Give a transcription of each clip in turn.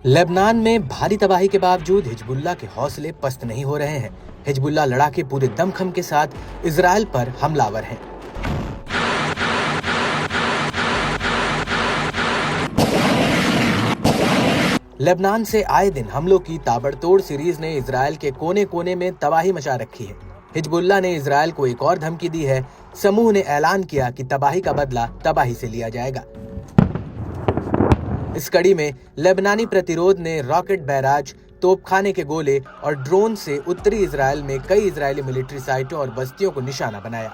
Lebanon में भारी तबाही के बावजूद हिजबुल्लाह के हौसले पस्त नहीं हो रहे हैं। हिजबुल्लाह लड़ाके पूरे दमखम के साथ इजराइल पर हमलावर हैं। लेबनान से आए दिन हमलों की ताबड़तोड़ सीरीज ने इजराइल के कोने कोने में तबाही मचा रखी है। हिजबुल्लाह ने इजराइल को एक और धमकी दी है। समूह ने ऐलान किया कि तबाही का बदला तबाही से लिया जाएगा। इस कड़ी में लेबनानी प्रतिरोध ने रॉकेट बैराज, तोपखाने के गोले और ड्रोन से उत्तरी इजराइल में कई इजरायली मिलिट्री साइटों और बस्तियों को निशाना बनाया।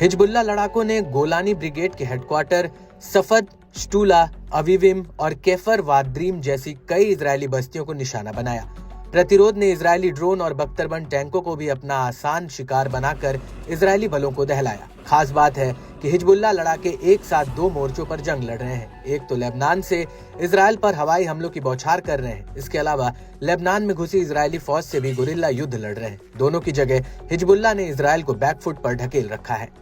हिजबुल्लाह लड़ाकों ने गोलानी ब्रिगेड के हेडक्वार्टर सफद, शटूला, अवीविम और केफर वाद्रीम जैसी कई इजरायली बस्तियों को निशाना बनाया। प्रतिरोध ने इजरायली ड्रोन और बख्तरबंद टैंकों को भी अपना आसान शिकार बनाकर इजरायली बलों को दहलाया। खास बात है कि हिजबुल्लाह लड़ाके एक साथ दो मोर्चों पर जंग लड़ रहे हैं। एक तो लेबनान से इजराइल पर हवाई हमलों की बौछार कर रहे हैं। इसके अलावा लेबनान में घुसी इजरायली फौज से भी गुरिल्ला युद्ध लड़ रहे हैं। दोनों की जगह हिजबुल्लाह ने इजराइल को बैकफुट पर ढकेल रखा है।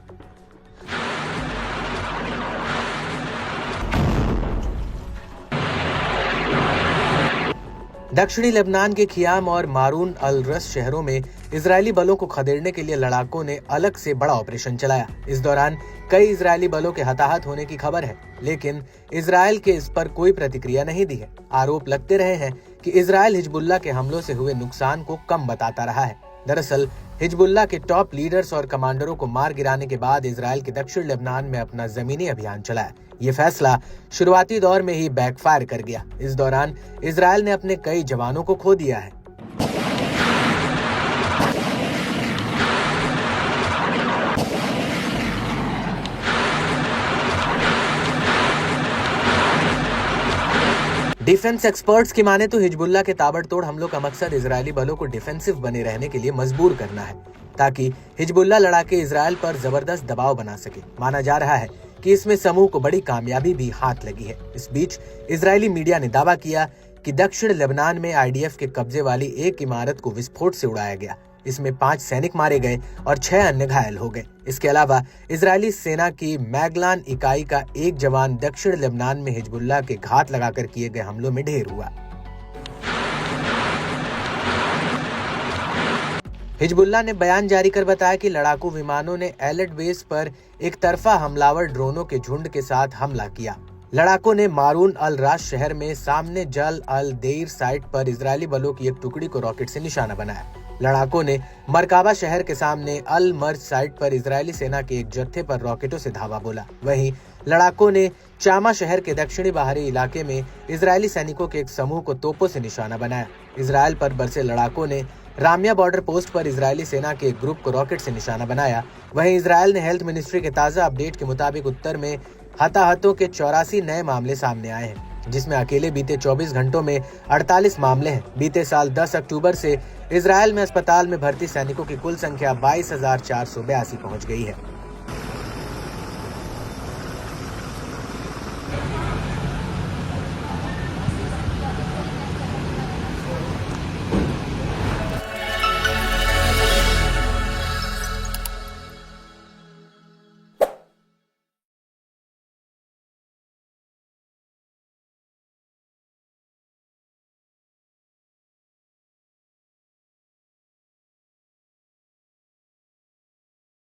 दक्षिणी लेबनान के खियाम और मारून अल रस शहरों में इजरायली बलों को खदेड़ने के लिए लड़ाकों ने अलग से बड़ा ऑपरेशन चलाया। इस दौरान कई इजरायली बलों के हताहत होने की खबर है, लेकिन इजराइल के इस पर कोई प्रतिक्रिया नहीं दी है। आरोप लगते रहे हैं कि इजराइल हिजबुल्लाह के हमलों से हुए नुकसान को कम बताता रहा है। दरअसल हिजबुल्लाह के टॉप लीडर्स और कमांडरों को मार गिराने के बाद इजराइल के दक्षिण लेबनान में अपना जमीनी अभियान चलाया। ये फैसला शुरुआती दौर में ही बैकफायर कर गया। इस दौरान इजराइल ने अपने कई जवानों को खो दिया है। डिफेंस एक्सपर्ट्स की माने तो हिजबुल्लाह के ताबड़तोड़ हमलों का मकसद इजरायली बलों को डिफेंसिव बने रहने के लिए मजबूर करना है, ताकि हिजबुल्लाह लड़ाके इजराइल पर जबरदस्त दबाव बना सके। माना जा रहा है कि इसमें समूह को बड़ी कामयाबी भी हाथ लगी है। इस बीच इजरायली मीडिया ने दावा किया कि दक्षिण लेबनान में आईडीएफ के कब्जे वाली एक इमारत को विस्फोट से उड़ाया गया। इसमें 5 सैनिक मारे गए और 6 अन्य घायल हो गए। इसके अलावा इजरायली सेना की मैगलान इकाई का एक जवान दक्षिण लेबनान में हिजबुल्लाह के घात लगाकर किए गए हमलों में ढेर हुआ। हिजबुल्लाह ने बयान जारी कर बताया कि लड़ाकू विमानों ने एलेट बेस पर एक तरफा हमलावर ड्रोनों के झुंड के साथ हमला किया। लड़ाकों ने मारून अल राश शहर में सामने जल अल देर साइट पर इजरायली बलों की एक टुकड़ी को रॉकेट से निशाना बनाया। लड़ाकों ने मरकाबा शहर के सामने अल मर्ज साइट पर इजरायली सेना के एक जत्थे पर रॉकेटों से धावा बोला। वहीं लड़ाकों ने चामा शहर के दक्षिणी बाहरी इलाके में इजरायली सैनिकों के एक समूह को तोपों से निशाना बनाया। इजराइल पर बरसे लड़ाकों ने रामिया बॉर्डर पोस्ट पर इजरायली सेना के एक ग्रुप को रॉकेट से निशाना बनाया। वहीं इजराइल ने हेल्थ मिनिस्ट्री के ताजा अपडेट के मुताबिक उत्तर में हताहतों के 84 नए मामले सामने आए हैं, जिसमें अकेले बीते 24 घंटों में 48 मामले हैं। बीते साल 10 अक्टूबर से इजराइल में अस्पताल में भर्ती सैनिकों की कुल संख्या 22,482 पहुंच गई है।